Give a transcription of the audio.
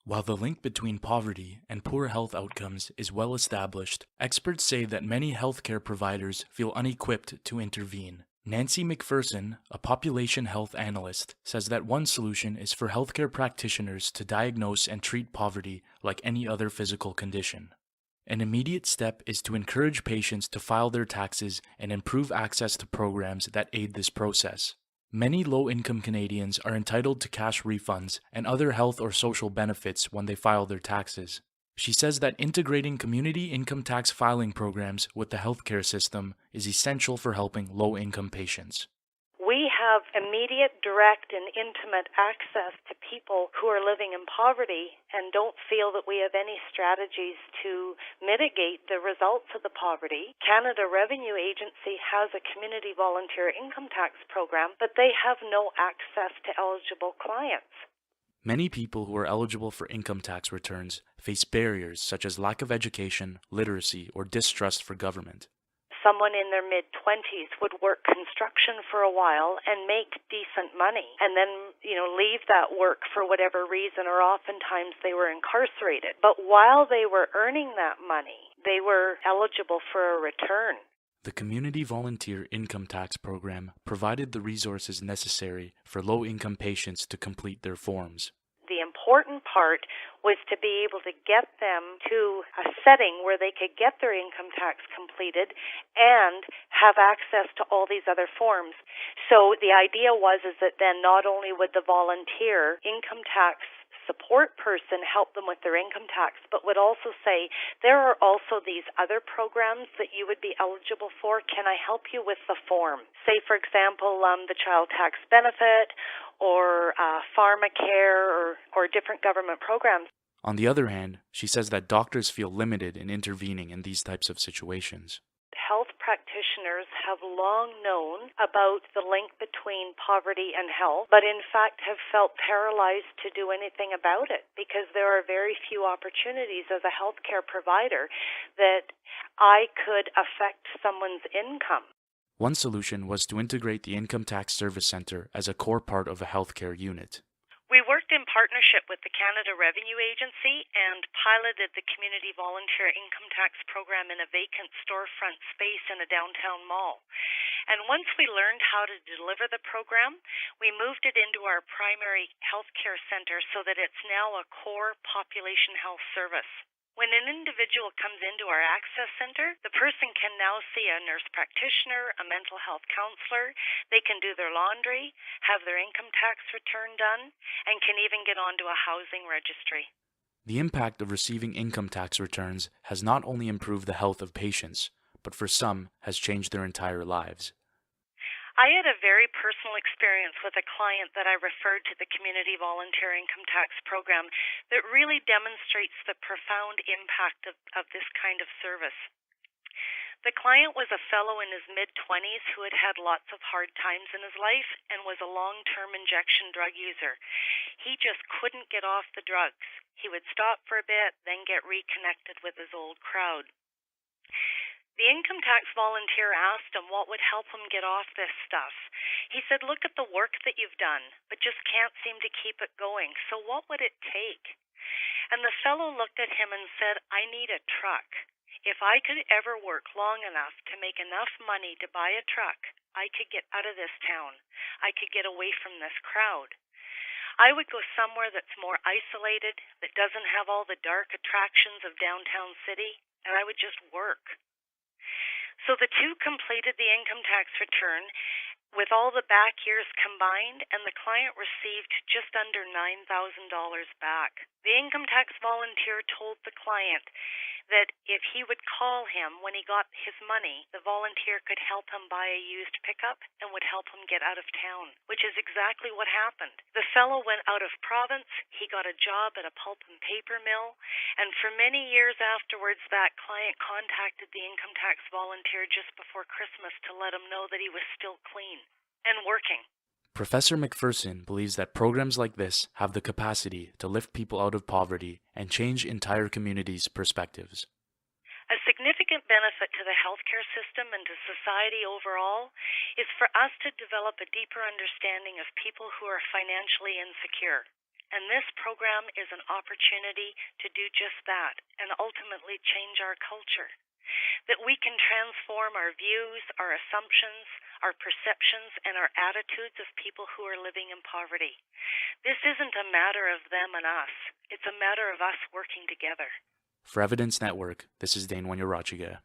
While the link between poverty and poor health outcomes is well established, experts say that many healthcare providers feel unequipped to intervene. Nancy Mcpherson, a population health analyst, says that one solution is for healthcare practitioners to diagnose and treat poverty like any other physical condition. An immediate step is to encourage patients to file their taxes and improve access to programs that aid this process. Many low-income Canadians are entitled to cash refunds and other health or social benefits when they file their taxes. She says that integrating community income tax filing programs with the healthcare system is essential for helping low-income patients. We have immediate, direct, and intimate access to people who are living in poverty and don't feel that we have any strategies to mitigate the results of the poverty. Canada Revenue Agency has a community volunteer income tax program, but they have no access to eligible clients. Many people who are eligible for income tax returns face barriers such as lack of education, literacy, or distrust for government. Someone in their mid-20s would work construction for a while and make decent money and then, leave that work for whatever reason, or oftentimes they were incarcerated. But while they were earning that money, they were eligible for a return. The Community Volunteer Income Tax Program provided the resources necessary for low-income patients to complete their forms. The important part was to be able to get them to a setting where they could get their income tax completed and have access to all these other forms. So the idea was that then not only would the volunteer income tax support person help them with their income tax, but would also say, there are also these other programs that you would be eligible for. Can I help you with the form? Say, for example, the child tax benefit or pharmacare or different government programs. On the other hand, she says that doctors feel limited in intervening in these types of situations. Health practitioners have long known about the link between poverty and health, but in fact have felt paralyzed to do anything about it because there are very few opportunities as a healthcare provider that I could affect someone's income. One solution was to integrate the Income Tax Service Centre as a core part of a healthcare unit. We worked in partnership with the Canada Revenue Agency and piloted the Community Volunteer Income Tax Program in a vacant storefront space in a downtown mall. And once we learned how to deliver the program, we moved it into our primary healthcare center so that it's now a core population health service. When an individual comes into our access center, the person can now see a nurse practitioner, a mental health counselor. They can do their laundry, have their income tax return done, and can even get onto a housing registry. The impact of receiving income tax returns has not only improved the health of patients, but for some has changed their entire lives. I had a very personal experience with a client that I referred to the Community Volunteer Income Tax Program that really demonstrates the profound impact of this kind of service. The client was a fellow in his mid-20s who had had lots of hard times in his life and was a long-term injection drug user. He just couldn't get off the drugs. He would stop for a bit, then get reconnected with his old crowd. The income tax volunteer asked him what would help him get off this stuff. He said, look at the work that you've done, but just can't seem to keep it going. So what would it take? And the fellow looked at him and said, I need a truck. If I could ever work long enough to make enough money to buy a truck, I could get out of this town. I could get away from this crowd. I would go somewhere that's more isolated, that doesn't have all the dark attractions of downtown city, and I would just work. So the two completed the income tax return with all the back years combined, and the client received just under $9,000 back. The income tax volunteer told the client that if he would call him when he got his money, the volunteer could help him buy a used pickup and would help him get out of town, which is exactly what happened. The fellow went out of province, he got a job at a pulp and paper mill, and for many years afterwards, that client contacted the income tax volunteer just before Christmas to let him know that he was still clean and working. Professor Mcpherson believes that programs like this have the capacity to lift people out of poverty and change entire communities' perspectives. A significant benefit to the healthcare system and to society overall is for us to develop a deeper understanding of people who are financially insecure. And this program is an opportunity to do just that and ultimately change our culture. That we can transform our views, our assumptions, our perceptions, and our attitudes of people who are living in poverty. This isn't a matter of them and us. It's a matter of us working together. For Evidence Network, this is Dane Wanniarachige.